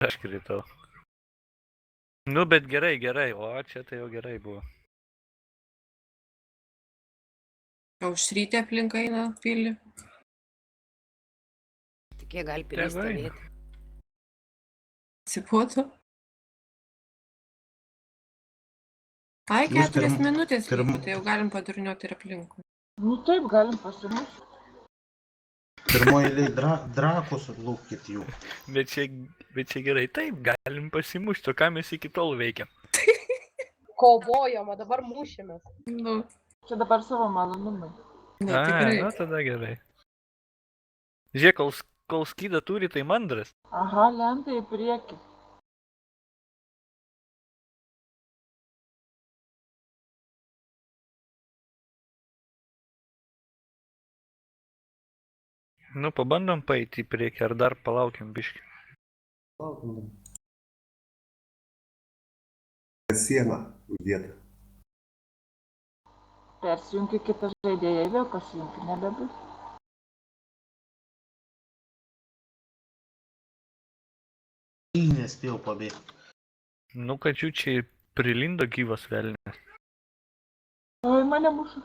Aš kritau. Nu, bet gerai, o čia tai jau gerai buvo. Aušrytė aplink eina pilį. Tik jie gali pilį Tegu eina. stovėti. Atsipuotų. Ai, Jūs 4 pirm- minutės pirm- liko, tai jau galim padurniuoti ir aplinkui. Nu taip, galim pasimušti. Pirmoji eilė drakus lūkit jų. Bet čia gerai, taip, galim pasimušti, o ką mes iki tol veikiam. Kovojom, o dabar mušėmės. Nu, Čia dabar savo malonumai. ne, A, tikrai. nu tada gerai. Žiūrėk, kol skydą turi, tai mandras. Aha, lenta į priekį. Nu, pabandom paeiti į priekį, ar dar palaukiam biškį. Sieną vietą. Persijungi kitą žaidėją, vėl pasijungi, nebebus. Nespėjau pabėgti. Nu, kad jų čia prilindo gyvas velnės. Oi, mane muša.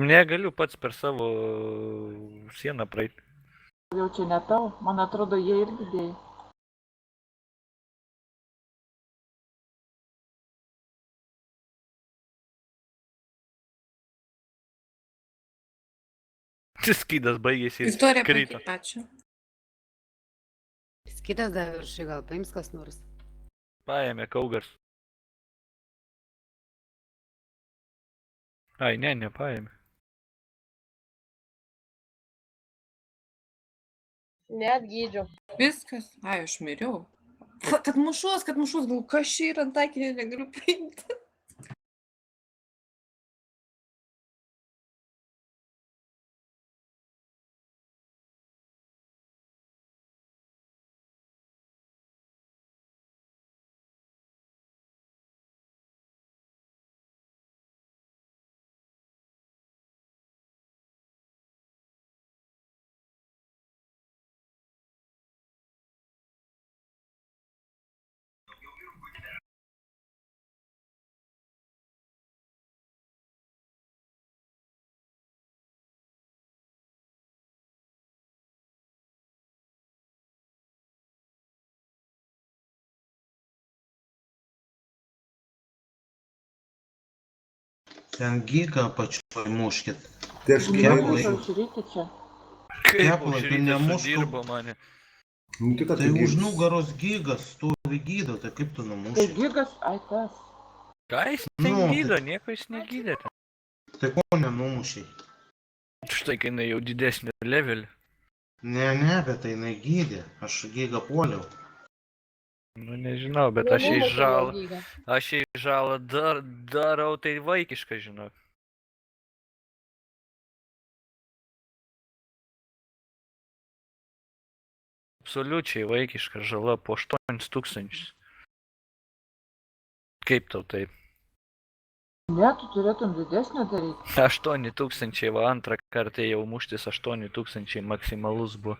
Negaliu pats per savo sieną praeiti. Jau čia ne tau, man atrodo, jie irgi dėjo. Skydas baigėsi Istorija ir krito. puikiai, ačiū. Kitas dar viršai, gal paims kas nors. Paėmė kaugars. Ai, nepaėmė. Net gydžiau. Viskas. Ai, aš miriau. Kad mušos, gal kas čia yra taikinį, negaliu paimti. Ten giga apačioj muškit. Tai aš Kiek kaip... laiko? Aušrytė čia. Kaip Kepla, tu aušrytė nemušk. sudirbo mane. Nu, tai ką Tai tu už nugaros gigas stovi gydo, tai kaip tu Tai numuši? gigas, ai tas. Ką jis ten Nu, tai- gydo, nieko jis negydė. Tai ko nenumušiai? Štai, kai jinai jau didesnį levelį. Ne, bet tai jinai gydė. Aš gigą puoliau. Nu, nežinau, bet aš jai žalą darau, tai vaikiška, žinok. Absoliučiai vaikiška žala po 8000. Kaip tau taip? Ne, tu turėtum didesnio daryti. 8000, va antrą kartą jau muštis 8000 maksimalus buvo.